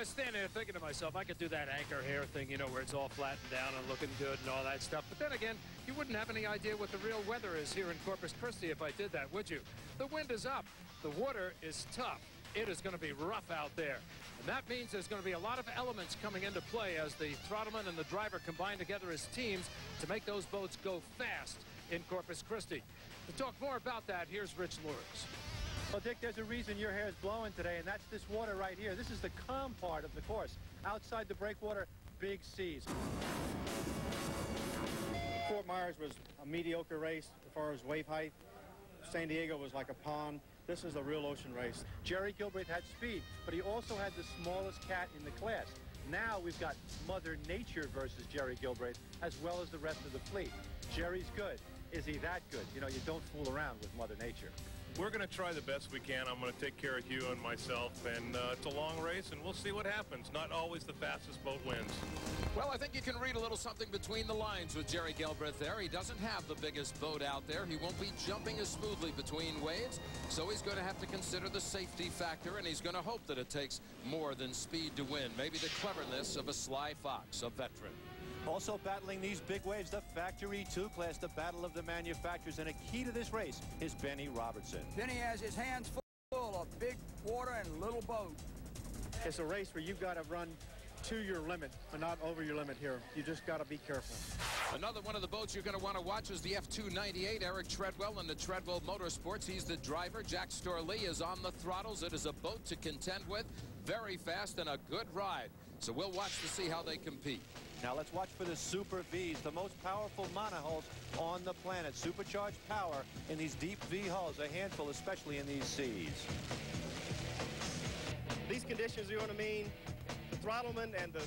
was standing there thinking to myself, I could do that anchor hair thing, you know, where it's all flattened down and looking good and all that stuff. But then again, you wouldn't have any idea what the real weather is here in Corpus Christi if I did that, would you? The wind is up. The water is tough. It is going to be rough out there. And that means there's going to be a lot of elements coming into play as the throttleman and the driver combine together as teams to make those boats go fast in Corpus Christi. To talk more about that, here's Rich Lewis. Well, Dick, there's a reason your hair is blowing today, and that's this water right here. This is the calm part of the course. Outside the breakwater, big seas. Fort Myers was a mediocre race as far as wave height. San Diego was like a pond. This is a real ocean race. Jerry Gilbreth had speed, but he also had the smallest cat in the class. Now we've got Mother Nature versus Jerry Gilbreth, as well as the rest of the fleet. Jerry's good. Is he that good? You know, you don't fool around with Mother Nature. We're going to try the best we can. I'm going to take care of Hugh and myself, and it's a long race, and we'll see what happens. Not always the fastest boat wins. Well, I think you can read a little something between the lines with Jerry Gilbreth there. He doesn't have the biggest boat out there. He won't be jumping as smoothly between waves, so he's going to have to consider the safety factor, and he's going to hope that it takes more than speed to win. Maybe the cleverness of a sly fox, a veteran. Also battling these big waves, the Factory 2 class, the battle of the manufacturers, and a key to this race is Benny Robertson. Benny has his hands full of big water and little boat. It's a race where you've got to run to your limit, but not over your limit here. You just got to be careful. Another one of the boats you're going to want to watch is the F298, Eric Treadwell in the Treadwell Motorsports. He's the driver. Jack Storley is on the throttles. It is a boat to contend with. Very fast and a good ride. So we'll watch to see how they compete. Now let's watch for the Super Vs, the most powerful monohulls on the planet. Supercharged power in these deep V hulls, a handful, especially in these seas. These conditions are going to mean the throttleman and the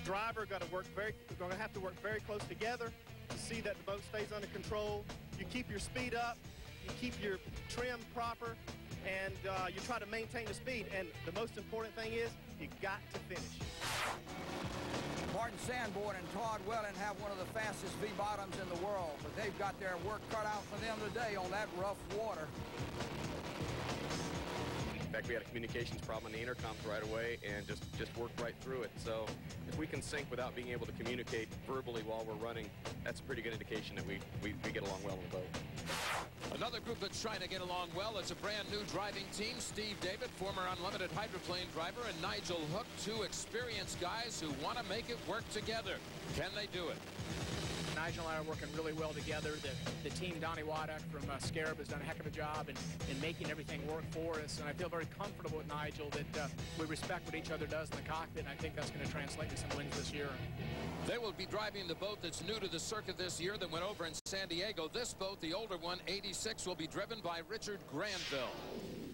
driver are going to have to work very close together to see that the boat stays under control. You keep your speed up, you keep your trim proper, and you try to maintain the speed. And the most important thing is you got to finish. Martin Sanborn and Todd Welling have one of the fastest V-bottoms in the world, but they've got their work cut out for them today on that rough water. In fact, we had a communications problem on the intercoms right away and just worked right through it. So if we can sync without being able to communicate verbally while we're running, that's a pretty good indication that we get along well on the boat. Another group that's trying to get along well is a brand new driving team. Steve David, former unlimited hydroplane driver, and Nigel Hook, two experienced guys who want to make it work together. Can they do it? Nigel and I are working really well together. The team, Donnie Waddock from Scarab, has done a heck of a job in making everything work for us. And I feel very comfortable with Nigel that we respect what each other does in the cockpit. And I think that's going to translate to some wins this year. They will be driving the boat that's new to the circuit this year that went over in San Diego. This boat, the older one, 86, will be driven by Richard Granville.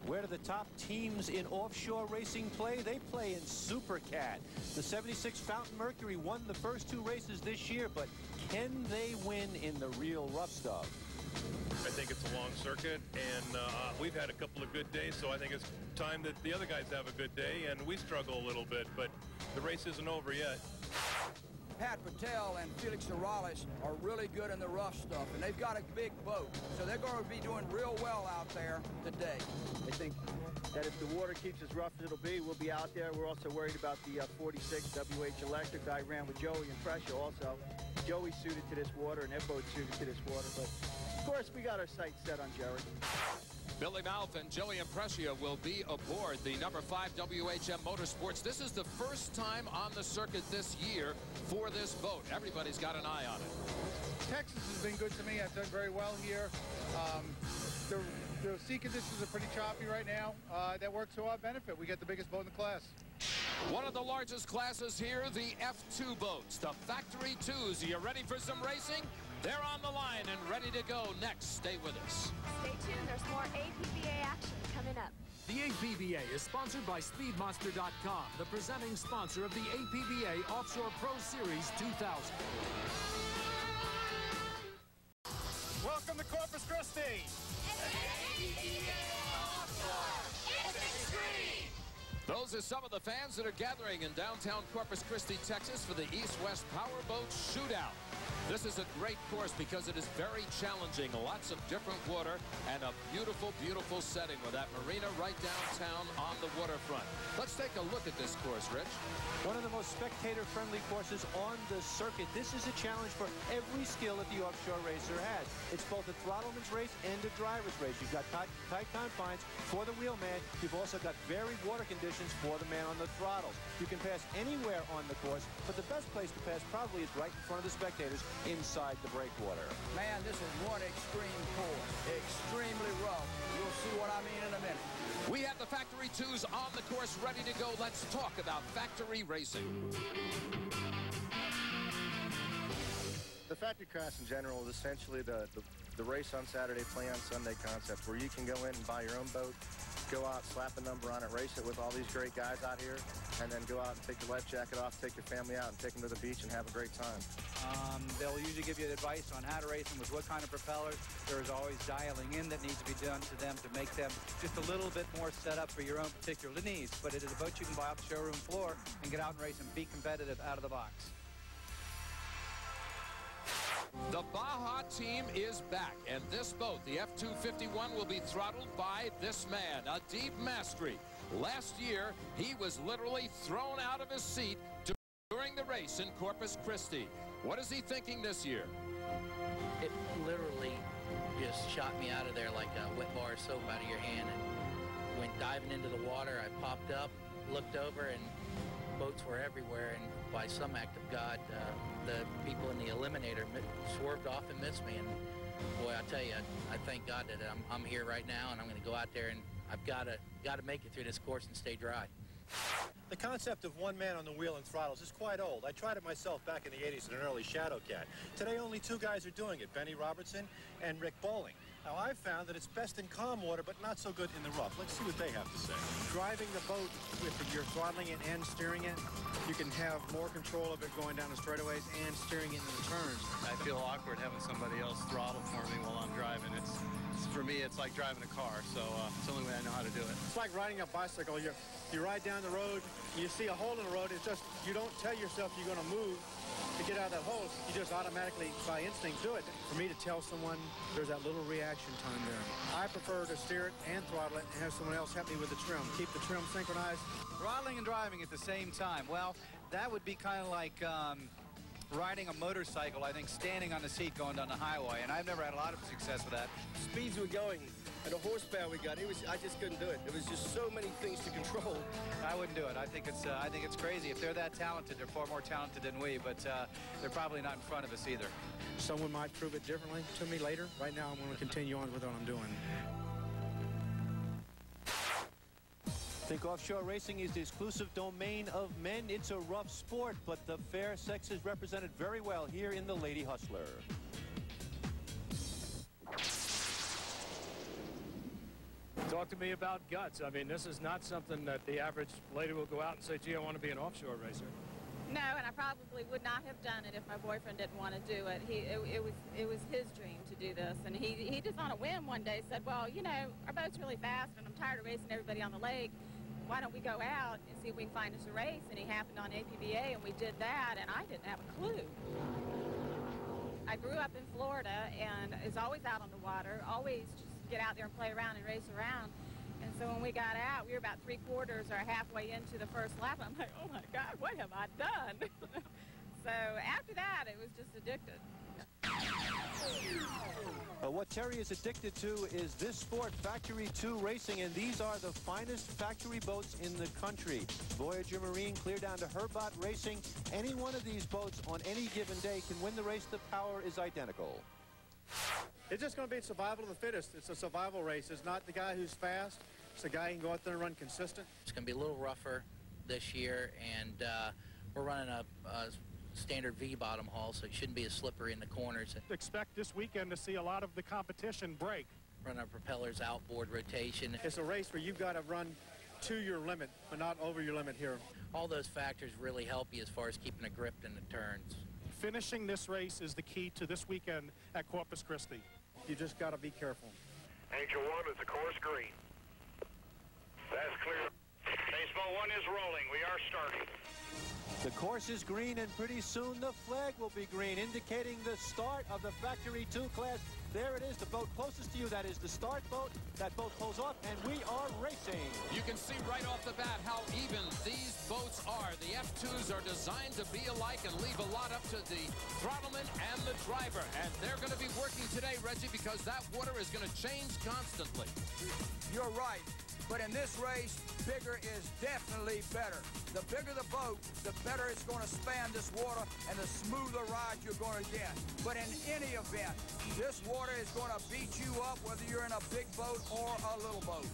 Where do the top teams in offshore racing play? They play in SuperCat. The 76 Fountain Mercury won the first two races this year, but can they win in the real rough stuff? I think it's a long circuit, and we've had a couple of good days, so I think it's time that the other guys have a good day, and we struggle a little bit, but the race isn't over yet. Pat Patel and Felix Morales are really good in the rough stuff, and they've got a big boat, so they're going to be doing real well out there today. I think that if the water keeps as rough as it'll be, we'll be out there. We're also worried about the 46 WH Electric. I ran with Joey and Pressure also. Joey's suited to this water, and their boat's suited to this water, but of course we got our sights set on Jerry. Billy Mouth and Joey Impresia will be aboard the number 5 WHM Motorsports. This is the first time on the circuit this year for this boat. Everybody's got an eye on it. Texas has been good to me. I've done very well here. The sea conditions are pretty choppy right now. That works to our benefit. We get the biggest boat in the class. One of the largest classes here, the F2 boats, the Factory 2s. Are you ready for some racing? They're on the line and ready to go next. Stay with us. Stay tuned. There's more APBA action coming up. The APBA is sponsored by Speedmonster.com, the presenting sponsor of the APBA Offshore Pro Series 2000. Welcome to Corpus Christi. APBA Offshore. It's extreme. Those are some of the fans that are gathering in downtown Corpus Christi, Texas for the East-West Powerboat Shootout. This is a great course because it is very challenging. Lots of different water and a beautiful, beautiful setting with that marina right downtown on the waterfront. Let's take a look at this course, Rich. One of the most spectator-friendly courses on the circuit. This is a challenge for every skill that the offshore racer has. It's both a throttleman's race and a driver's race. You've got tight confines for the wheelman. You've also got varied water conditions for the man on the throttles. You can pass anywhere on the course, but the best place to pass probably is right in front of the spectators inside the breakwater. Man, this is one extreme course. Extremely rough. You'll see what I mean in a minute. We have the Factory 2s on the course ready to go. Let's talk about factory racing. The factory crash in general is essentially the race on Saturday, play on Sunday concept, where you can go in and buy your own boat, go out, slap a number on it, race it with all these great guys out here, and then go out and take your life jacket off, take your family out, and take them to the beach and have a great time. They'll usually give you advice on how to race them with what kind of propellers. There's always dialing in that needs to be done to them to make them just a little bit more set up for your own particular needs. But it is a boat you can buy off the showroom floor and get out and race and be competitive out of the box. The Baja team is back, and this boat, the F-251, will be throttled by this man, Adib Mastri. Last year, he was literally thrown out of his seat during the race in Corpus Christi. What is he thinking this year? It literally just shot me out of there like a wet bar of soap out of your hand, and went diving into the water. I popped up, looked over, and boats were everywhere, and by some act of God, the people in the eliminator swerved off and missed me. And boy, I tell you, I thank God that I'm here right now, and I'm going to go out there, and I've got to make it through this course and stay dry. The concept of one man on the wheel and throttles is quite old. I tried it myself back in the 80s in an early Shadow Cat. Today, only two guys are doing it, Benny Robertson and Rick Bowling. Now, I've found that it's best in calm water, but not so good in the rough. Let's see what they have to say. Driving the boat, if you're throttling it and steering it, you can have more control of it going down the straightaways and steering it in the turns. I feel awkward having somebody else throttle for me while I'm driving. For me, it's like driving a car, so it's the only way I know how to do it. It's like riding a bicycle. You ride down the road, you see a hole in the road, it's just, you don't tell yourself you're going to move to get out of that hole. You just automatically, by instinct, do it. For me to tell someone, there's that little reaction time there. I prefer to steer it and throttle it and have someone else help me with the trim. Keep the trim synchronized. Throttling and driving at the same time. Well, that would be kind of like riding a motorcycle, I think, standing on the seat going down the highway, and I've never had a lot of success with that. Speeds we're going and the horsepower we got, I just couldn't do it. There was just so many things to control. I wouldn't do it. I think it's crazy. If they're that talented, they're far more talented than we, but they're probably not in front of us either. Someone might prove it differently to me later. Right now, I'm going to continue on with what I'm doing. I think offshore racing is the exclusive domain of men. It's a rough sport, but the fair sex is represented very well here in the Lady Hustler. Talk to me about guts. I mean, this is not something that the average lady will go out and say, gee, I want to be an offshore racer. No, and I probably would not have done it if my boyfriend didn't want to do it. It was his dream to do this, and he just on a whim one day said, well, you know, our boat's really fast, and I'm tired of racing everybody on the lake. Why don't we go out and see if we can find us a race? And he happened on APBA, and we did that, and I didn't have a clue. I grew up in Florida and is always out on the water, always just get out there and play around and race around. And so when we got out, we were about 3/4 or halfway into the first lap. I'm like, oh my God, what have I done? So after that, it was just addicted. What Terry is addicted to is this sport, Factory 2 racing, and these are the finest factory boats in the country. Voyager Marine clear down to Herbot Racing. Any one of these boats on any given day can win the race. The power is identical. It's just going to be survival of the fittest. It's a survival race. It's not the guy who's fast. It's the guy who can go out there and run consistent. It's going to be a little rougher this year, and we're running a standard V-bottom hull, so it shouldn't be as slippery in the corners. Expect this weekend to see a lot of the competition break. Run our propellers outboard rotation. It's a race where you've got to run to your limit, but not over your limit here. All those factors really help you as far as keeping a grip in the turns. Finishing this race is the key to this weekend at Corpus Christi. You just got to be careful. Angel 1 is the course green. That's clear. Baseball 1. one is rolling. We are starting. The course is green, and pretty soon the flag will be green, indicating the start of the Factory 2 class. There it is, the boat closest to you. That is the start boat. That boat pulls off, and we are racing. You can see right off the bat how even these boats are. The F2s are designed to be alike and leave a lot up to the throttleman and the driver. And they're going to be working today, Reggie, because that water is going to change constantly. You're right. But in this race, bigger is definitely better. The bigger the boat, the better it's going to span this water and the smoother ride you're going to get. But in any event, this water is going to beat you up whether you're in a big boat or a little boat.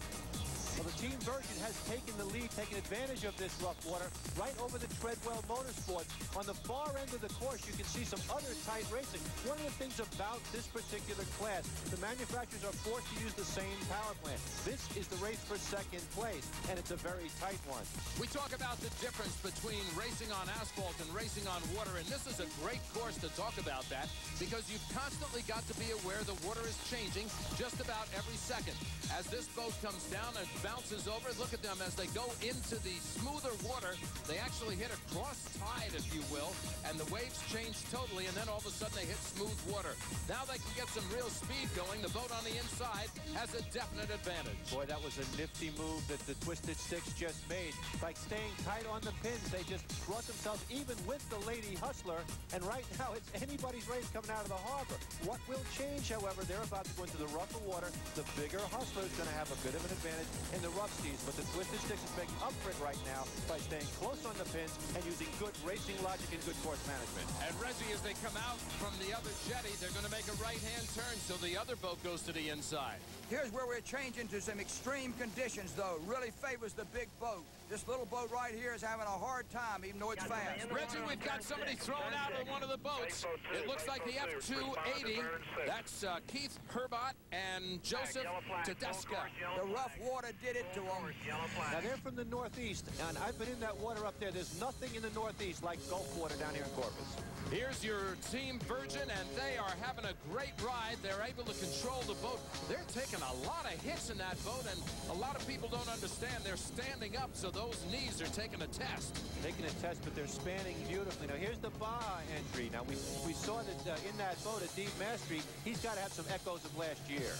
Well, the Team Virgin has taken the lead, taken advantage of this rough water right over the Treadwell Motorsports. On the far end of the course, you can see some other tight racing. One of the things about this particular class, the manufacturers are forced to use the same power plant. This is the race for second place, and it's a very tight one. We talk about the difference between racing on asphalt and racing on water, and this is a great course to talk about that because you've constantly got to be aware the water is changing just about every second. As this boat comes down and bounces over, look at them as they go into the smoother water. They actually hit a cross tide, if you will, and the waves change totally, and then all of a sudden they hit smooth water. Now they can get some real speed going. The boat on the inside has a definite advantage. Boy, that was a nifty move that the Twisted Sticks just made. By staying tight on the pins, they just brought themselves even with the Lady Hustler, and right now it's anybody's race coming out of the harbor. What will change, however, they're about to go into the rougher water. The bigger Hustler is going to have a bit of an advantage in the rough seas, but the Twisted Sticks is making up for it right now by staying close on the pins and using good racing logic and good course management. And Reggie, as they come out from the other jetty, they're going to make a right-hand turn so the other boat goes to the inside. Here's where we're changing to some extreme conditions, though. Really favors the big boat. This little boat right here is having a hard time, even though it's fast. Reggie, we've got somebody thrown out of one of the boats. It looks like the F280. That's Keith Herbot and Joseph Tedesca. The rough water did it to them. Now, they're from the Northeast, and I've been in that water up there. There's nothing in the Northeast like Gulf water down here in Corpus. Here's your Team Virgin, and they are having a great ride. They're able to control the boat. They're taking a lot of hits in that boat, and a lot of people don't understand. They're standing up, so those knees are taking a test. Taking a test, but they're spanning beautifully. Now, here's the Baja entry. Now, we saw that in that boat at Deep Mastery, he's got to have some echoes of last year.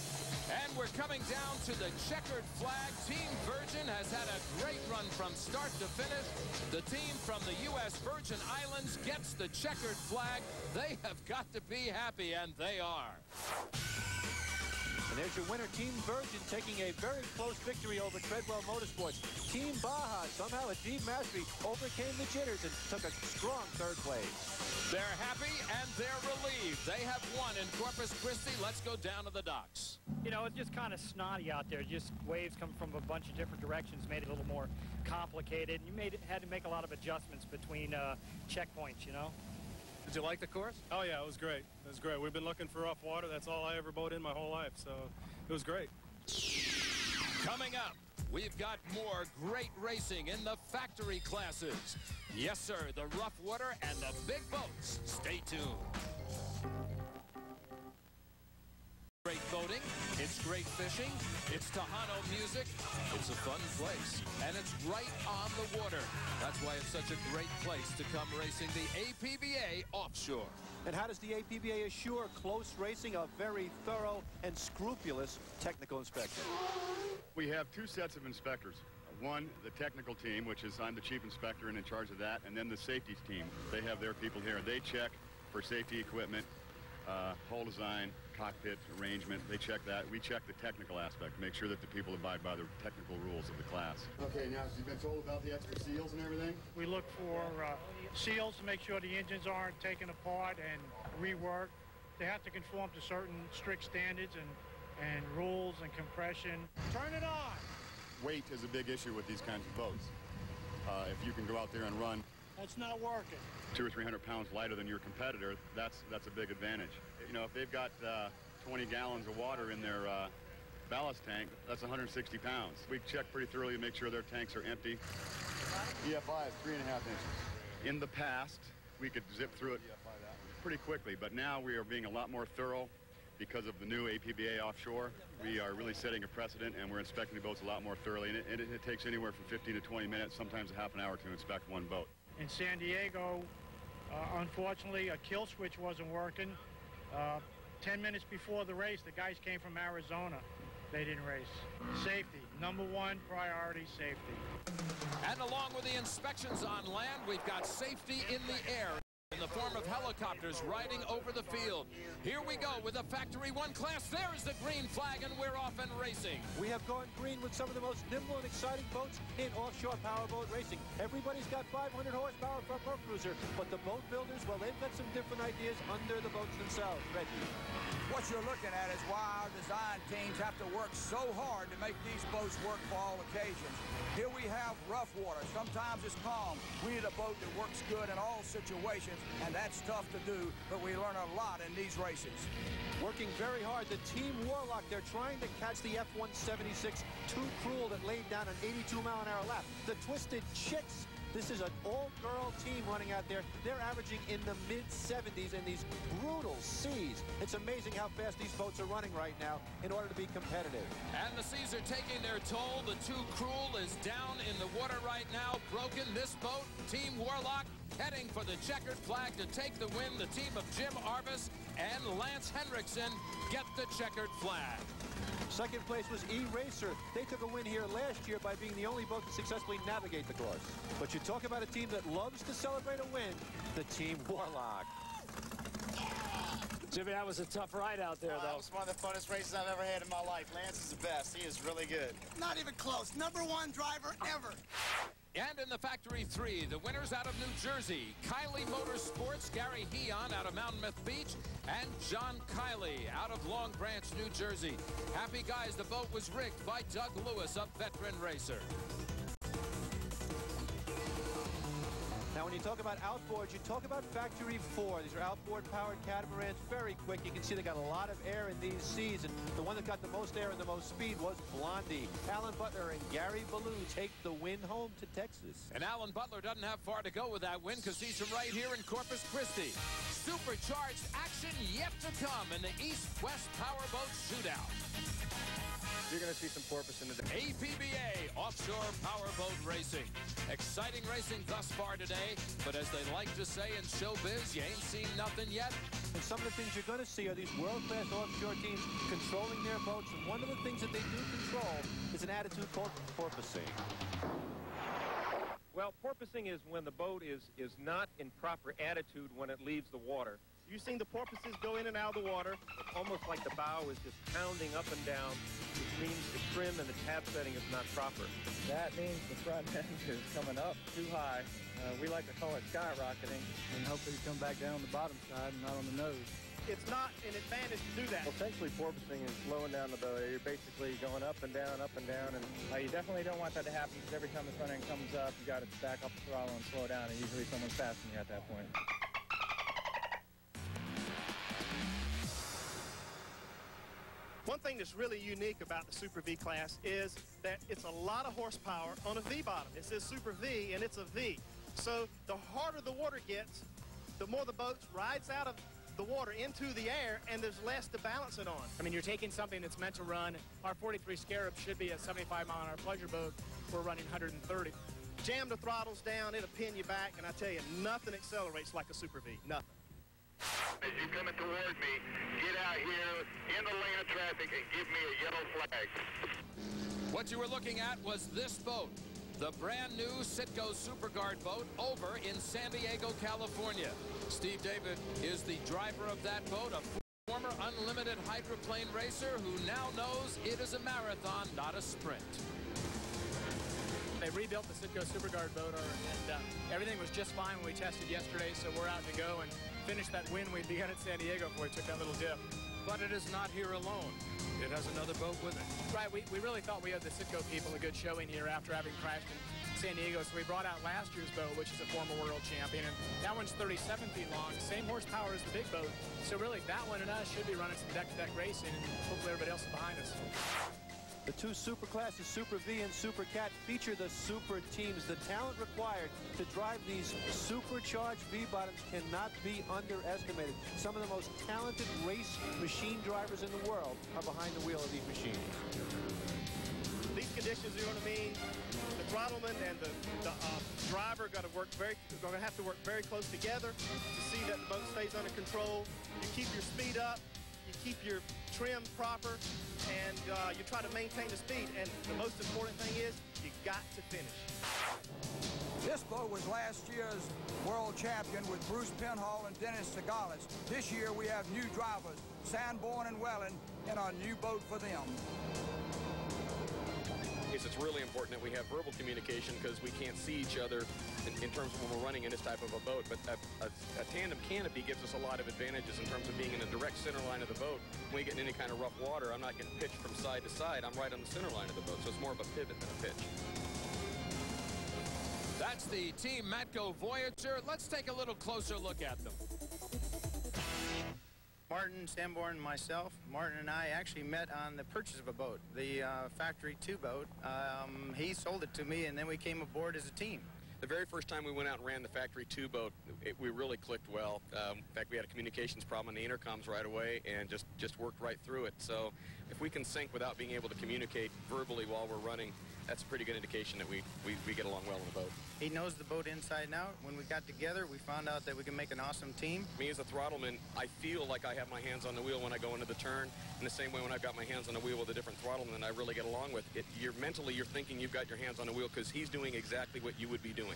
And we're coming down to the checkered flag. Team Virgin has had a great run from start to finish. The team from the U.S. Virgin Islands gets the checkered flag. They have got to be happy, and they are. And there's your winner, Team Virgin, taking a very close victory over Treadwell Motorsports. Team Baja, somehow at Deep Mastery, overcame the jitters and took a strong third place. They're happy and they're relieved. They have won in Corpus Christi. Let's go down to the docks. You know, it's just kind of snotty out there. Just waves come from a bunch of different directions, made it a little more complicated. You had to make a lot of adjustments between checkpoints, you know. Did you like the course? Oh, yeah, it was great. It was great. We've been looking for rough water. That's all I ever boat in my whole life, so it was great. Coming up, we've got more great racing in the factory classes. Yes, sir, the rough water and the big boats. Stay tuned. Great boating, it's great fishing, it's Tejano music, it's a fun place, and it's right on the water. That's why it's such a great place to come racing the APBA Offshore. And how does the APBA assure close racing? A very thorough and scrupulous technical inspection. We have two sets of inspectors. One, the technical team, which is I'm the chief inspector and in charge of that, and then the safety team. They have their people here. They check for safety equipment, hull design, cockpit arrangement. They check that. We check the technical aspect, make sure that the people abide by the technical rules of the class. Okay, now you've been told about the extra seals and everything? We look for seals to make sure the engines aren't taken apart and reworked. They have to conform to certain strict standards and rules and compression. Turn it on! Weight is a big issue with these kinds of boats. If you can go out there and run, that's not working. 200 or 300 pounds lighter than your competitor, that's a big advantage. You know, if they've got 20 gallons of water in their ballast tank, that's 160 pounds. We check pretty thoroughly to make sure their tanks are empty. EFI is 3.5 inches. In the past, we could zip through it pretty quickly, but now we are being a lot more thorough, because of the new APBA offshore, we are really setting a precedent, and we're inspecting the boats a lot more thoroughly. And it takes anywhere from 15 to 20 minutes, sometimes a half an hour to inspect one boat. In San Diego, unfortunately, a kill switch wasn't working. 10 minutes before the race, the guys came from Arizona. They didn't race. Safety, #1 priority, safety. And along with the inspections on land, we've got safety in the air in the form of helicopters riding over the field. Here we go with the Factory 1 class. There's the green flag, and we're off and racing. We have gone green with some of the most nimble and exciting boats in offshore powerboat racing. Everybody's got 500 horsepower from per cruiser, but the boat builders, well, they've got some different ideas under the boats themselves. Reggie. What you're looking at is why our design teams have to work so hard to make these boats work for all occasions. Here we have rough water. Sometimes it's calm. We need a boat that works good in all situations, and that's tough to do, but we learn a lot in these races. Working very hard, the Team Warlock, they're trying to catch the F-176 Too Cruel that laid down an 82-mile-an-hour lap. The Twisted Chicks, this is an all-girl team running out there. They're averaging in the mid-70s in these brutal seas. It's amazing how fast these boats are running right now in order to be competitive. And the seas are taking their toll. The Too Cruel is down in the water right now, broken. This boat, Team Warlock, heading for the checkered flag to take the win. The team of Jim Arvis and Lance Henriksen get the checkered flag. Second place was E-Racer. They took a win here last year by being the only boat to successfully navigate the course. But you talk about a team that loves to celebrate a win, the Team Warlock. Jimmy, that was a tough ride out there, though. That was one of the funnest races I've ever had in my life. Lance is the best. He is really good. Not even close. #1 driver ever. And in the Factory 3, the winners out of New Jersey, Kiley Motorsports, Gary Heon out of Mountain Myth Beach, and John Kiley out of Long Branch, New Jersey. Happy guys, the boat was rigged by Doug Lewis, a veteran racer. Now, when you talk about outboards, you talk about Factory 4. These are outboard-powered catamarans, very quick. You can see they got a lot of air in these seas, and the one that got the most air and the most speed was Blondie. Alan Butler and Gary Ballou take the win home to Texas. And Alan Butler doesn't have far to go with that win because he's from right here in Corpus Christi. Supercharged action yet to come in the East-West Powerboat Shootout. You're going to see some porpoise in the day. APBA Offshore Powerboat Racing. Exciting racing thus far today, but as they like to say in showbiz, you ain't seen nothing yet. And some of the things you're going to see are these world-class offshore teams controlling their boats, and one of the things that they do control is an attitude called porpoising. Well, porpoising is when the boat is not in proper attitude when it leaves the water. You've seen the porpoises go in and out of the water. It's almost like the bow is just pounding up and down, which means the trim and the tab setting is not proper. That means the front end is coming up too high. We like to call it skyrocketing, and hopefully you come back down on the bottom side and not on the nose. It's not an advantage to do that. Well, essentially, porpoising is slowing down the boat. You're basically going up and down, and you definitely don't want that to happen because every time the front end comes up, you got to back up the throttle and slow down, and usually someone's passing you at that point. One thing that's really unique about the Super V class is that it's a lot of horsepower on a V bottom. It says Super V, and it's a V. So the harder the water gets, the more the boat rides out of the water into the air, and there's less to balance it on. I mean, you're taking something that's meant to run. Our 43 Scarab should be a 75-mile-an-hour pleasure boat. We're running 130. Jam the throttles down, it'll pin you back, and I tell you, nothing accelerates like a Super V. Nothing. As you're coming toward me, get out here in the lane of traffic and give me a yellow flag. What you were looking at was this boat, the brand new Citgo Superguard boat over in San Diego, California. Steve David is the driver of that boat, a former unlimited hydroplane racer who now knows it is a marathon, not a sprint. They rebuilt the Citgo Superguard boat, and everything was just fine when we tested yesterday, so we're out to go and finish that win we began at San Diego before we took that little dip. But it is not here alone. It has another boat with it. Right, we really thought we had the Citgo people a good showing here after having crashed in San Diego, so we brought out last year's boat, which is a former world champion, and that one's 37 feet long, same horsepower as the big boat. So really, that one and us should be running some deck-to-deck racing, and hopefully everybody else is behind us. The two super classes, Super V and Super Cat, feature the super teams. The talent required to drive these supercharged V-bottoms cannot be underestimated. Some of the most talented race machine drivers in the world are behind the wheel of these machines. These conditions are going to mean the throttleman and the driver going to have to work very close together to see that the boat stays under control. You keep your speed up, you keep your trim proper, and you try to maintain the speed. And the most important thing is you got to finish. This boat was last year's world champion with Bruce Penhall and Dennis Segalis. This year we have new drivers, Sanborn and Welland, in our new boat for them. It's really important that we have verbal communication because we can't see each other in terms of when we're running in this type of a boat. But a tandem canopy gives us a lot of advantages in terms of being in the direct center line of the boat. When we get in any kind of rough water, I'm not getting pitched from side to side. I'm right on the center line of the boat, so it's more of a pivot than a pitch. That's the Team Matco Voyager. Let's take a little closer look at them. Martin, Sanborn, and myself, Martin and I actually met on the purchase of a boat, the Factory 2 boat. He sold it to me, and then we came aboard as a team. The very first time we went out and ran the Factory 2 boat, we really clicked well. In fact, we had a communications problem on the intercoms right away and just worked right through it. So if we can sync without being able to communicate verbally while we're running, that's a pretty good indication that we get along well in the boat. He knows the boat inside and out. When we got together, we found out that we can make an awesome team. Me as a throttleman, I feel like I have my hands on the wheel when I go into the turn. In the same way when I've got my hands on the wheel with a different throttleman, I really get along with it. Mentally, you're thinking you've got your hands on the wheel because he's doing exactly what you would be doing.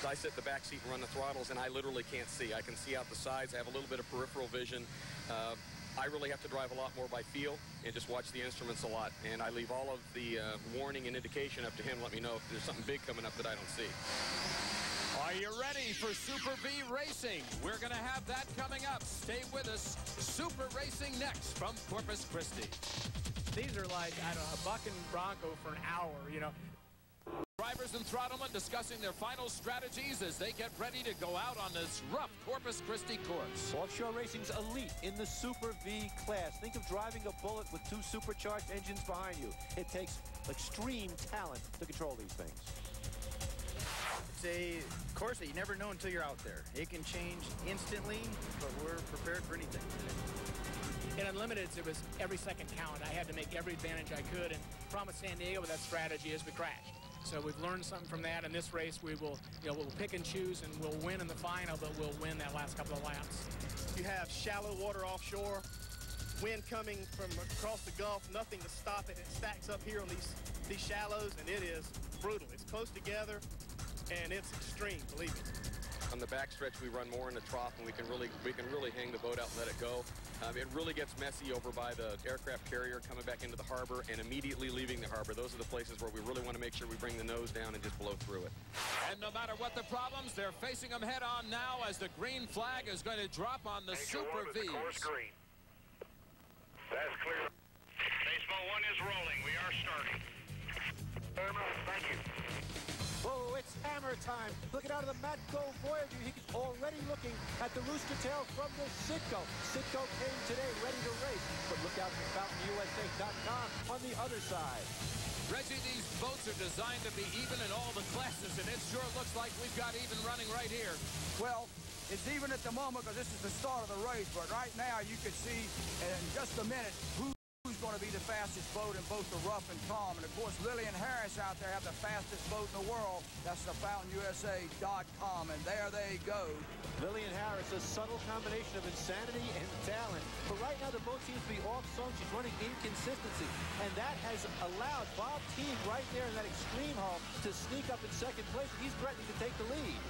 I sit in the back seat and run the throttles, and I literally can't see. I can see out the sides. I have a little bit of peripheral vision. I really have to drive a lot more by feel and just watch the instruments a lot. And I leave all of the warning and indication up to him. Let me know if there's something big coming up that I don't see. Are you ready for Super V Racing? We're going to have that coming up. Stay with us. Super Racing next from Corpus Christi. These are like, I don't know, a buck and bronco for an hour, you know. Drivers and throttlemen discussing their final strategies as they get ready to go out on this rough Corpus Christi course. Offshore racing's elite in the Super V class. Think of driving a Bullet with two supercharged engines behind you. It takes extreme talent to control these things. It's a course that you never know until you're out there. It can change instantly, but we're prepared for anything. In Unlimiteds, it was every second count. I had to make every advantage I could, and the problem with San Diego with that strategy is we crashed. So we've learned something from that. In this race, we will, we'll pick and choose, and we'll win in the final, but we'll win that last couple of laps. You have shallow water offshore, wind coming from across the Gulf, nothing to stop it. It stacks up here on these shallows, and it is brutal. It's close together, and it's extreme, believe me. On the backstretch, we run more in the trough, and we can really hang the boat out and let it go. It really gets messy over by the aircraft carrier coming back into the harbor and immediately leaving the harbor. Those are the places where we really want to make sure we bring the nose down and just blow through it. And no matter what the problems, they're facing them head on now as the green flag is going to drop on the Super V's. Course green. That's clear. Baseball 1 is rolling. We are starting. Thank you. Oh, it's hammer time. Looking out of the Matco Voyager, he's already looking at the rooster tail from the Citgo. Citgo came today ready to race, but look out for FountainUSA.com on the other side. Reggie, these boats are designed to be even in all the classes, and it sure looks like we've got even running right here. Well, it's even at the moment because this is the start of the race, but right now you can see in just a minute who's going to be the fastest boat in both the rough and calm. And of course, Lilly and Harris out there have the fastest boat in the world. That's the FountainUSA.com, and there they go. Lilly and Harris, a subtle combination of insanity and talent. But right now, the boat seems to be off song. She's running inconsistency. And that has allowed Bob Teague right there in that extreme hull to sneak up in second place. He's threatening to take the lead.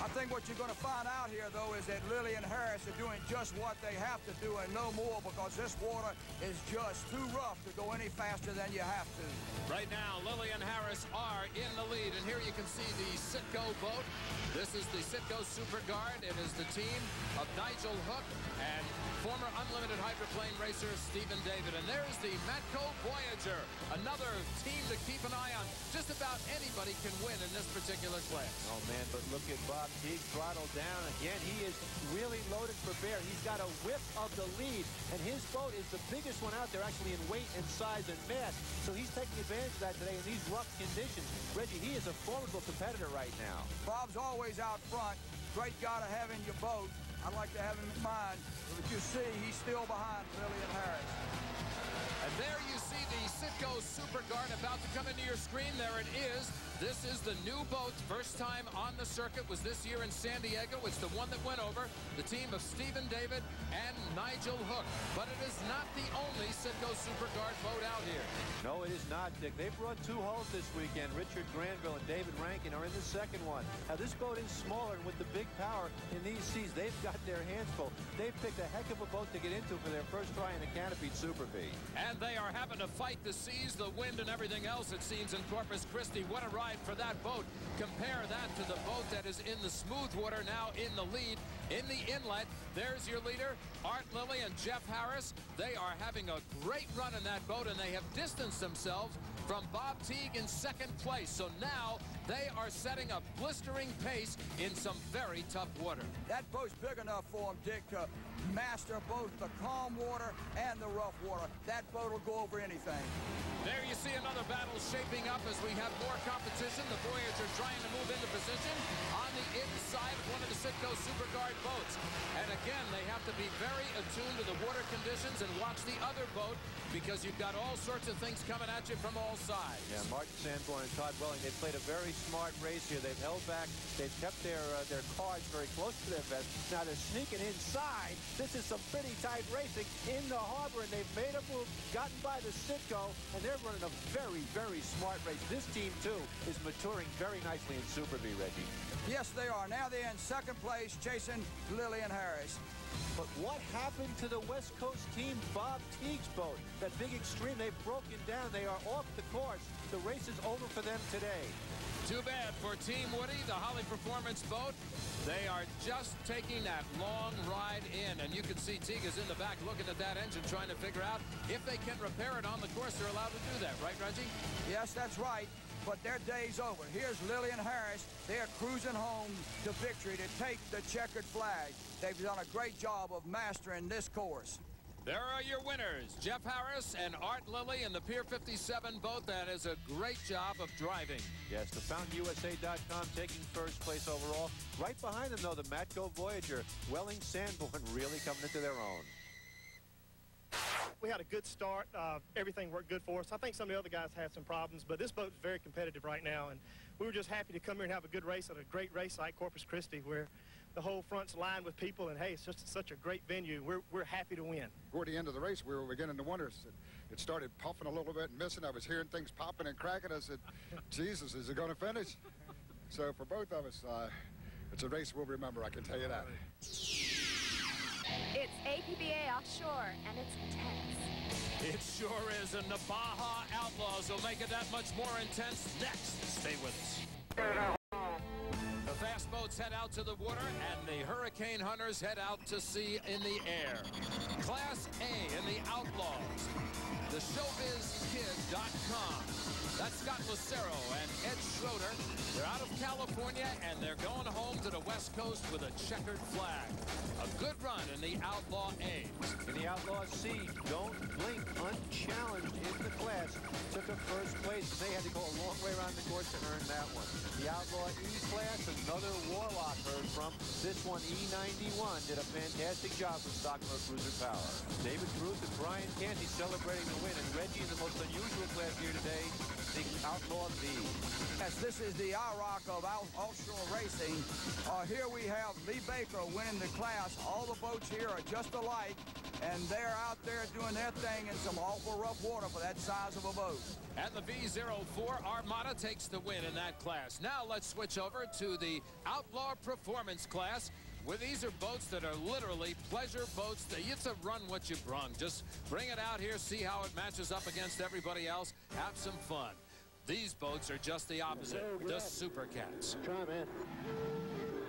I think what you're going to find out here, though, is that Lilly and Harris are doing just what they have to do and no more, because this water is just too rough to go any faster than you have to. Right now, Lilly and Harris are in the lead, and here you can see the Citgo boat. This is the Citgo Super Guard. It is the team of Nigel Hook and former unlimited hydroplane racer Stephen David. And there's the Matco Voyager, another team to keep an eye on. Just about anybody can win in this particular class. Oh, man, but look at Bob Teague throttled down. Again, he is really loaded for bear. He's got a whiff of the lead, and his boat is the biggest one out there, actually in weight and size and mass. So he's taking advantage of that today in these rough conditions. Reggie, he is a formidable competitor right now. Bob's always out front. Great guy to have in your boat. I'd like to have him in mine. But you see, he's still behind Lillian Harris. And there you see the Citgo Super Guard about to come into your screen. There it is. This is the new boat. First time on the circuit was this year in San Diego. It's the one that went over. The team of Stephen David and Nigel Hook. But it is not the only Citgo Super Guard boat out here. No, it is not, Dick. They brought two hulls this weekend. Richard Granville and David Rankin are in the second one. Now, this boat is smaller, and with the big power in these seas, they've got their hands full. They've picked a heck of a boat to get into for their first try in the canopied Super V. And they are having to fight the seas, the wind, and everything else, it seems, in Corpus Christi. What a ride for that boat. Compare that to the boat that is in the smooth water now in the lead. In the inlet, there's your leader, Art Lilly and Jeff Harris. They are having a great run in that boat, and they have distanced themselves from Bob Teague in second place. So now they are setting a blistering pace in some very tough water. That boat's big enough for him, Dick, to master both the calm water and the rough water. That boat will go over anything. There you see another battle shaping up as we have more competition. The Voyager trying to move into position on the inside of one of the Citgo Super Guard boats. And again, they have to be very attuned to the water conditions and watch the other boat, because you've got all sorts of things coming at you from all sides. Yeah, Martin Sanborn and Todd Welling, they played a very smart race here. They've held back. They've kept their cards very close to their vest. Now they're sneaking inside. This is some pretty tight racing in the harbor, and they've made a move, gotten by the Citgo, and they're running a very, very smart race. This team, too, is maturing very nicely in Super V, Reggie. Yes, they are. Now they're in second place, chasing Lillian Harris. But what happened to the West Coast team, Bob Teague's boat? That big extreme, they've broken down. They are off the course. The race is over for them today. Too bad for Team Woody, the Holly Performance boat. They are just taking that long ride in, and you can see Teague is in the back looking at that engine, trying to figure out if they can repair it on the course. They're allowed to do that, right, Reggie? Yes, that's right. But their day's over. Here's Lillian Harris. They're cruising home to victory to take the checkered flag. They've done a great job of mastering this course. There are your winners, Jeff Harris and Art Lilly in the Pier 57 boat. That is a great job of driving. Yes, the FountainUSA.com taking first place overall. Right behind them, though, the Matco Voyager. Welling Sanborn really coming into their own. We had a good start. Everything worked good for us. I think some of the other guys had some problems, but this boat is very competitive right now, and we were just happy to come here and have a good race at a great race like Corpus Christi, where the whole front's lined with people, and hey, it's just such a great venue. We're happy to win. Toward the end of the race, we were beginning to wonder. It started puffing a little bit and missing. I was hearing things popping and cracking. I said, Jesus, is it going to finish? So for both of us, it's a race we'll remember, I can tell you that. It's APBA Offshore, and it's intense. It sure is, and the Baja Outlaws will make it that much more intense next. Stay with us. The fast boats head out to the water, and the Hurricane Hunters head out to sea in the air. Class A in the Outlaws. The ShowbizKid.com. That's Scott Lucero and Ed Schroeder. They're out of California, and they're going home to the West Coast with a checkered flag. A good run in the Outlaw A's. In the Outlaw C, Don't Blink, unchallenged in the class, took a first place, and they had to go a long way around the course to earn that one. The Outlaw E class, another Warlock heard from. This one, E91, did a fantastic job for Stockmore Cruiser Power. David Ruth and Brian Canty celebrating the win, and Reggie in the most unusual class here today, the Outlaw B. Yes, this is the IROC of offshore racing. Here we have Lee Baker winning the class. All the boats here are just alike, and they're out there doing their thing in some awful rough water for that size of a boat. And the V04 Armada takes the win in that class. Now let's switch over to the Outlaw Performance class, where these are boats that are literally pleasure boats. It's a run what you brung. Just bring it out here, see how it matches up against everybody else, have some fun. These boats are just the opposite, the Super Cats. Try, man.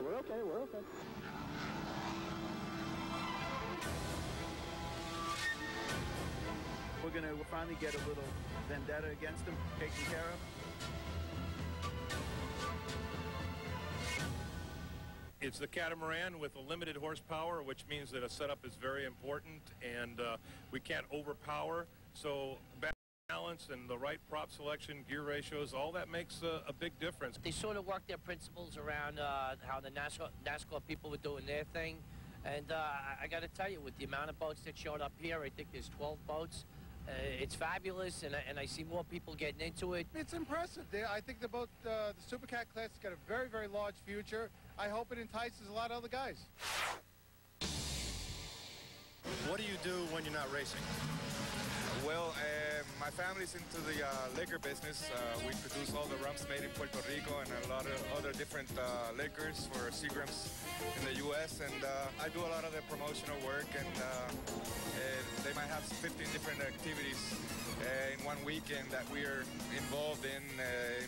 We're okay, we're okay. We'll finally get a little vendetta against them taken care of. It's the catamaran with a limited horsepower, which means that a setup is very important, and we can't overpower. So balance and the right prop selection, gear ratios, all that makes a big difference. They sort of worked their principles around how the NASCAR people were doing their thing. And I got to tell you, with the amount of boats that showed up here, I think there's 12 boats. It's fabulous, and I see more people getting into it. It's impressive. I think the Supercat class has got a very, very large future. I hope it entices a lot of other guys. What do you do when you're not racing? Well, my family's into the liquor business. We produce all the rums made in Puerto Rico and a lot of other different liquors for Seagrams in the U.S. And I do a lot of the promotional work, and they might have 15 different activities in one weekend that we are involved in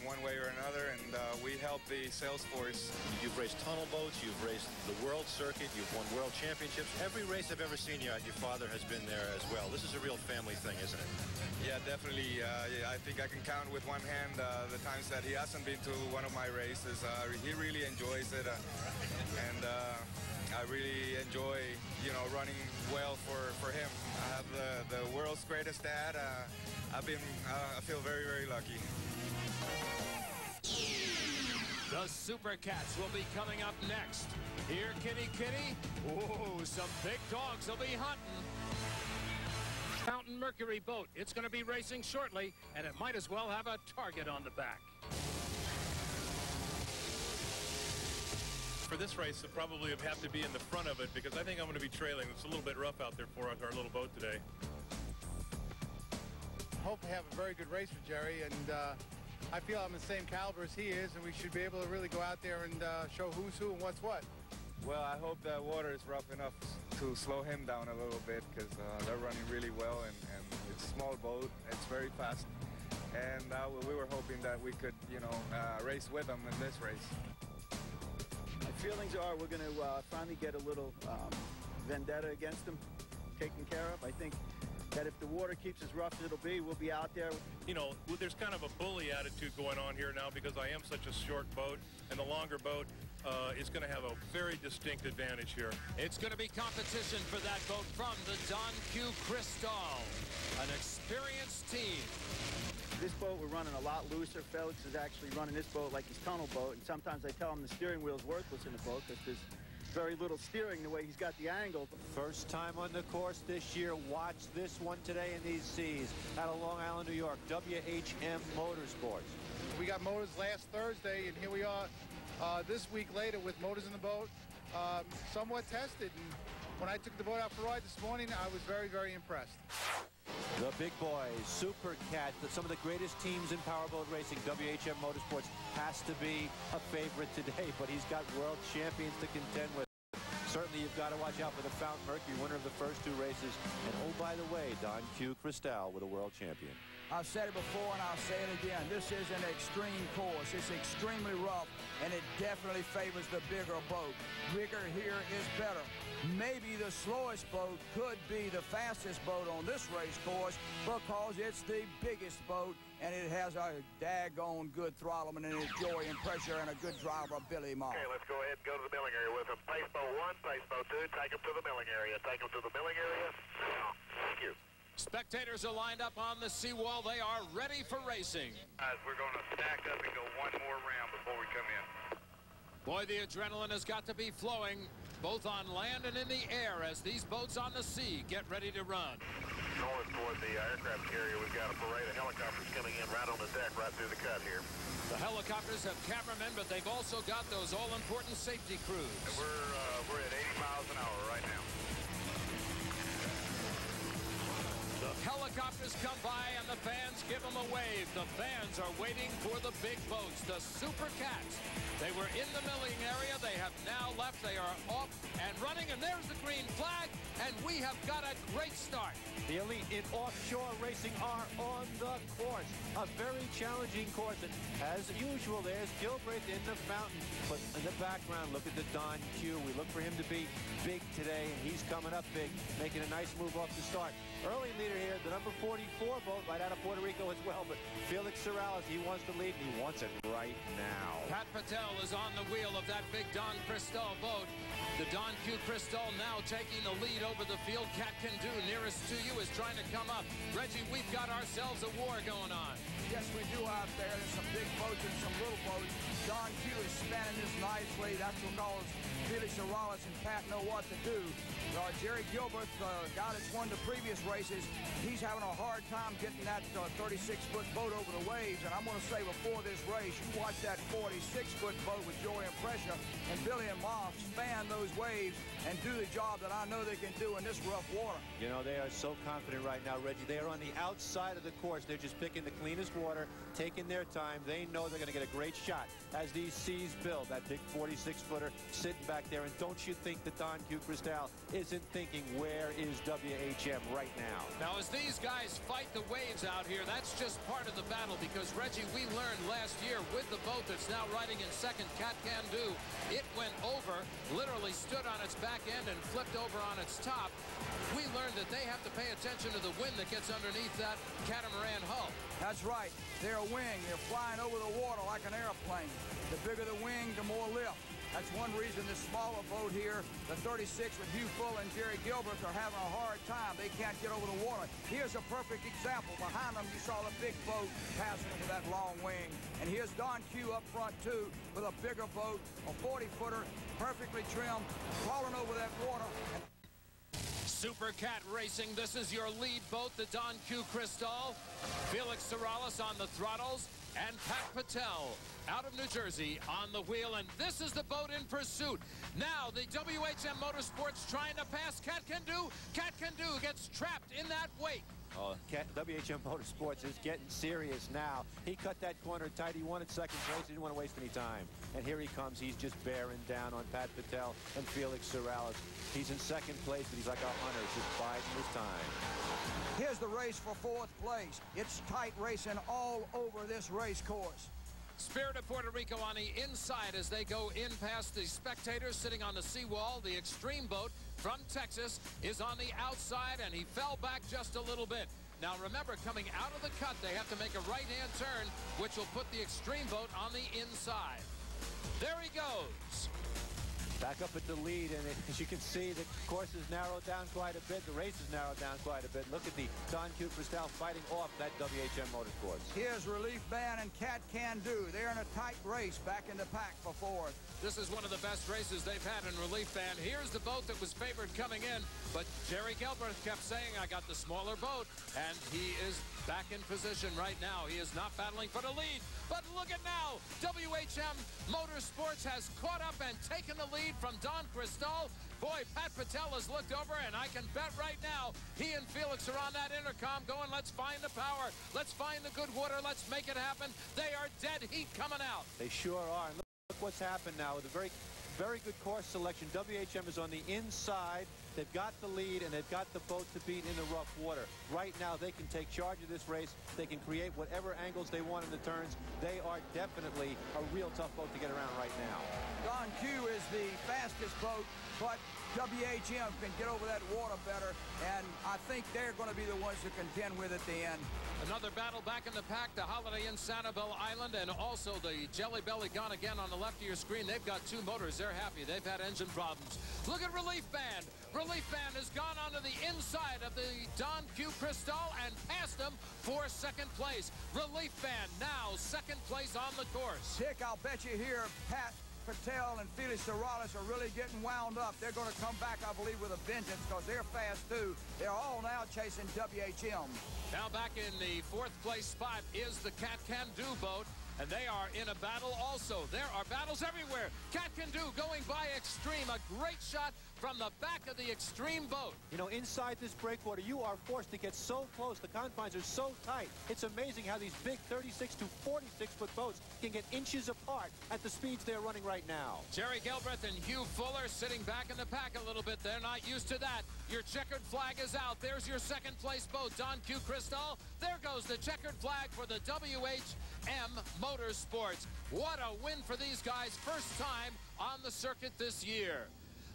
one way or another, and we help the sales force. You've raced tunnel boats, you've raced the world circuit, you've won world championships. Every race I've ever seen you at, your father has been there as well. This is a real family thing, isn't it? Yeah, definitely. I think I can count with one hand the times that he hasn't been to one of my races. He really enjoys it, and I really enjoy, running well for him. I have the world's greatest dad. I feel very, very lucky. The Supercats will be coming up next. Here, kitty, kitty. Whoa, some big dogs will be hunting. Mountain Mercury boat. It's going to be racing shortly, and it might as well have a target on the back. For this race, I'll probably have to be in the front of it because I think I'm going to be trailing. It's a little bit rough out there for us, our little boat today. Hope we have a very good race for Jerry, and I feel I'm the same caliber as he is, and we should be able to really go out there and show who's who and what's what. Well, I hope the water is rough enough to slow him down a little bit because they're running really well, and it's a small boat. It's very fast, and we were hoping that we could, race with them in this race. My feelings are we're going to finally get a little vendetta against them taken care of. I think that if the water keeps as rough as it'll be, we'll be out there. There's kind of a bully attitude going on here now because I am such a short boat, and the longer boat is going to have a very distinct advantage here. It's going to be competition for that boat from the Don Q Cristal, an experienced team. This boat we're running a lot looser. Felix is actually running this boat like his tunnel boat, and sometimes I tell him the steering wheel's worthless in the boat because there's very little steering the way he's got the angle. First time on the course this year. Watch this one today in these seas out of Long Island, New York. WHM Motorsports. We got motors last Thursday, and here we are this week later with motors in the boat, somewhat tested. And when I took the boat out for a ride this morning, I was very, very impressed. The big boys, Supercat, some of the greatest teams in powerboat racing. WHM Motorsports has to be a favorite today, but he's got world champions to contend with. Certainly, you've got to watch out for the Fountain Mercury, winner of the first two races. And oh, by the way, Don Q Cristal with a world champion. I've said it before and I'll say it again. This is an extreme course. It's extremely rough, and it definitely favors the bigger boat. Bigger here is better. Maybe the slowest boat could be the fastest boat on this race course because it's the biggest boat, and it has a daggone good throttlement and it's joy and pressure and a good driver, Billy Moss. Okay, let's go ahead and go to the milling area with them. Pace boat 1, pace boat 2, take them to the milling area. Take them to the milling area. Thank you. Spectators are lined up on the seawall. They are ready for racing. Guys, we're going to stack up and go one more round before we come in. Boy, the adrenaline has got to be flowing, both on land and in the air, as these boats on the sea get ready to run. North toward the aircraft carrier, we've got a parade of helicopters coming in right on the deck, right through the cut here. The helicopters have cameramen, but they've also got those all-important safety crews. We're at 80 miles an hour right now. The helicopters come by and the fans give them a wave. The fans are waiting for the big boats, the Supercats. They were in the milling area. They have now left. They are off and running, and there's the green flag, and we have got a great start. The elite in offshore racing are on the course. A very challenging course, and as usual, there's Gilbreth in the fountain. But in the background, look at the Don Q. We look for him to be big today, and he's coming up big, making a nice move off the start. Early leader here here, the number 44 boat right out of Puerto Rico as well. But Felix Sorales, he wants to lead, and he wants it right now. Pat Patel is on the wheel of that big Don Cristal boat. The Don Q Cristal now taking the lead over the field. Cat Can Do, nearest to you, is trying to come up. Reggie, we've got ourselves a war going on. Yes, we do out there. There's some big boats and some little boats. Don Q is spanning this nicely. That's because Felix Sorales and Pat know what to do. Jerry Gilbert, the guy that's won the previous races, he's having a hard time getting that 36-foot boat over the waves. And I'm going to say before this race, you watch that 46-foot boat with Joey and Pressure and Billy and Moff span those waves and do the job that I know they can do in this rough water. You know, they are so confident right now, Reggie. They are on the outside of the course. They're just picking the cleanest water, taking their time. They know they're going to get a great shot as these seas build. That big 46-footer sitting back there. And don't you think that Don Q Cristal isn't thinking, where is WHM right now? Now, as these guys fight the waves out here, that's just part of the battle, because, Reggie, we learned last year with the boat that's now riding in second, Cat Can Do, it went over, literally stood on its back end and flipped over on its top. We learned that they have to pay attention to the wind that gets underneath that catamaran hull. That's right. They're a wing. They're flying over the water like an airplane. The bigger the wing, the more lift. That's one reason this smaller boat here, the 36 with Hugh Full and Jerry Gilbert, are having a hard time. They can't get over the water. Here's a perfect example. Behind them, you saw the big boat passing with that long wing. And here's Don Q up front, too, with a bigger boat, a 40-footer, perfectly trimmed, crawling over that water. Super Cat Racing, this is your lead boat, the Don Q Cristal. Felix Sorales on the throttles, and Pat Patel out of New Jersey on the wheel, and this is the boat in pursuit. Now the WHM Motorsports trying to pass Cat Can Do. Cat Can Do gets trapped in that wake. Oh, WHM Motorsports is getting serious now. He cut that corner tight. He wanted second place. He didn't want to waste any time. And here he comes. He's just bearing down on Pat Patel and Felix Sorales. He's in second place, but he's like a hunter. He's just biding his time. Here's the race for fourth place. It's tight racing all over this race course. Spirit of Puerto Rico on the inside as they go in past the spectators sitting on the seawall. The Extreme boat from Texas is on the outside, and he fell back just a little bit. Now remember, coming out of the cut, they have to make a right-hand turn, which will put the Extreme boat on the inside. There he goes. Back up at the lead, and as you can see, the course is narrowed down quite a bit. The race is narrowed down quite a bit. Look at the Don Q Cristal fighting off that WHM Motorsports. Here's Relief Band and Cat Can Do. They're in a tight race back in the pack for fourth. This is one of the best races they've had in Relief Band. Here's the boat that was favored coming in, but Jerry Gilbert kept saying, I got the smaller boat, and he is back in position right now. He is not battling for the lead, but look at now. WHM Motorsports has caught up and taken the lead from Don Cristal. Boy, Pat Patel has looked over, and I can bet right now he and Felix are on that intercom going, let's find the power, let's find the good water, let's make it happen. They are dead heat coming out. They sure are. And look what's happened now with a very, very good course selection. WHM is on the inside. They've got the lead, and they've got the boat to beat in the rough water. Right now, they can take charge of this race. They can create whatever angles they want in the turns. They are definitely a real tough boat to get around right now. Don Q is the fastest boat, but WHM can get over that water better, and I think they're going to be the ones to contend with at the end. Another battle back in the pack, the Holiday Inn Sanibel Island, and also the Jelly Belly gone again on the left of your screen. They've got two motors. They're happy. They've had engine problems. Look at Relief Band. Relief Band has gone onto the inside of the Don Q Cristal and passed them for second place. Relief Band now second place on the course. Dick, I'll bet you here Pat Patel and Felix Sorales are really getting wound up. They're going to come back, I believe, with a vengeance because they're fast, too. They're all now chasing WHM. Now back in the fourth place spot is the Cat Can Do boat, and they are in a battle also. There are battles everywhere. Cat Can Do going by Extreme. A great shot from the back of the Extreme boat. You know, inside this breakwater, you are forced to get so close. The confines are so tight. It's amazing how these big 36 to 46-foot boats can get inches apart at the speeds they're running right now. Jerry Gilbert and Hugh Fuller sitting back in the pack a little bit. They're not used to that. Your checkered flag is out. There's your second place boat, Don Q Cristal. There goes the checkered flag for the WHM Motorsports. What a win for these guys. First time on the circuit this year.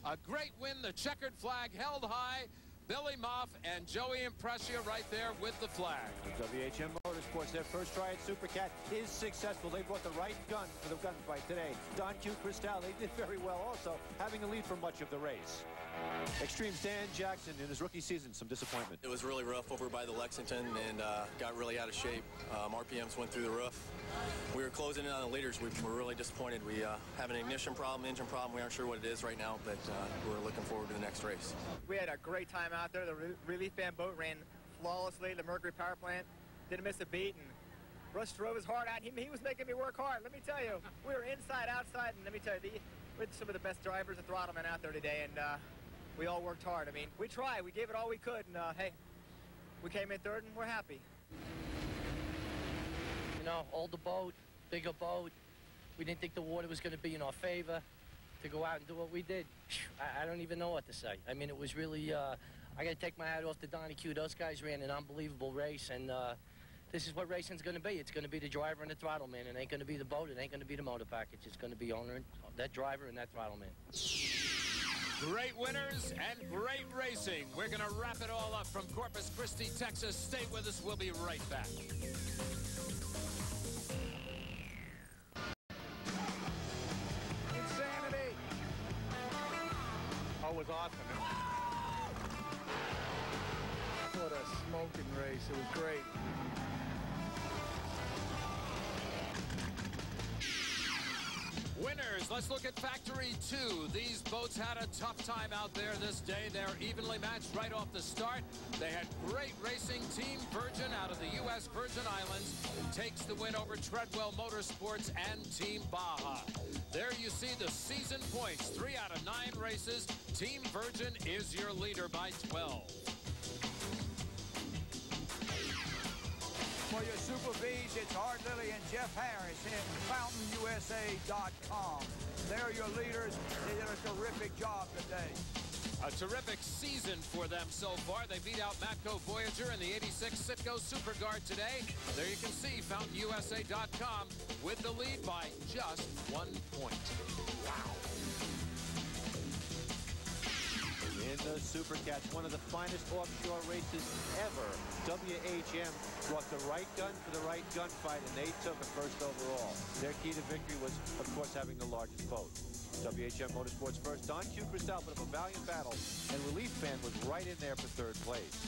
A great win, the checkered flag held high Billy Moff and Joey Impressia right there with the flag. WHM Motorsports, their first try at Supercat is successful. They brought the right gun for the gunfight today. Don Q. Cristal, they did very well also, having a lead for much of the race. Extreme's Dan Jackson in his rookie season, some disappointment. It was really rough over by the Lexington and got really out of shape. RPMs went through the roof. We were closing in on the leaders. We were really disappointed. We have an ignition problem, engine problem. We aren't sure what it is right now, but we're looking forward to the next race. We had a great time out there. The relief van boat ran flawlessly. The Mercury power plant didn't miss a beat, and Russ drove his heart out. He was making me work hard. Let me tell you, we were inside, outside, and let me tell you, we had some of the best drivers and throttlemen out there today, and we all worked hard. I mean, we tried. We gave it all we could, and hey, we came in third, and we're happy. You know, older boat, bigger boat. We didn't think the water was going to be in our favor to go out and do what we did. I don't even know what to say. I mean, it was really, I got to take my hat off to Donnie Q. Those guys ran an unbelievable race, and this is what racing's going to be. It's going to be the driver and the throttle man. It ain't going to be the boat. It ain't going to be the motor package. It's going to be owner, that driver and that throttle man. Great winners and great racing. We're going to wrap it all up from Corpus Christi, Texas. Stay with us. We'll be right back. Insanity! Oh, it was awesome. What a smoking race. It was great. Winners, let's look at Factory 2. These boats had a tough time out there this day. They're evenly matched right off the start. They had great racing. Team Virgin out of the U.S. Virgin Islands takes the win over Treadwell Motorsports and Team Baja. There you see the season points. 3 out of 9 races. Team Virgin is your leader by 12. For your Super V's, it's Art Lilly and Jeff Harris in FountainUSA.com. They're your leaders. They did a terrific job today. A terrific season for them so far. They beat out Matco Voyager in the 86 Citgo Super Guard today. There you can see FountainUSA.com with the lead by just 1 point. Wow. In the Supercats, one of the finest offshore races ever. WHM brought the right gun for the right gunfight, and they took it first overall. Their key to victory was, of course, having the largest boat. WHM Motorsports first. Don Q. Cristal put up a valiant battle, and Relief Fan was right in there for third place.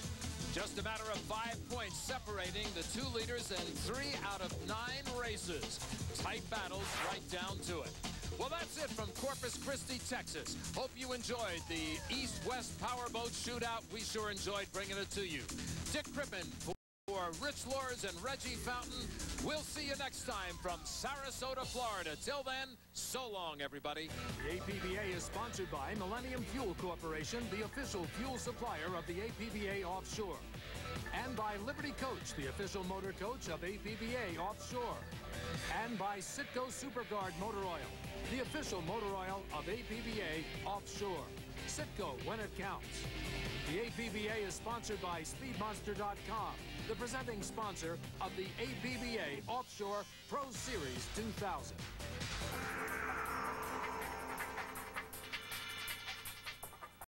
Just a matter of 5 points separating the 2 leaders in 3 out of 9 races. Tight battles right down to it. Well, that's it from Corpus Christi, Texas. Hope you enjoyed the East-West Powerboat Shootout. We sure enjoyed bringing it to you. Dick Crippen for Rich Lors and Reggie Fountain. We'll see you next time from Sarasota, Florida. Till then, so long, everybody. The APBA is sponsored by Millennium Fuel Corporation, the official fuel supplier of the APBA Offshore. And by Liberty Coach, the official motor coach of APBA Offshore. And by Citgo SuperGuard Motor Oil, the official motor oil of APBA Offshore. Citgo when it counts. The APBA is sponsored by SpeedMonster.com, the presenting sponsor of the APBA Offshore Pro Series 2000.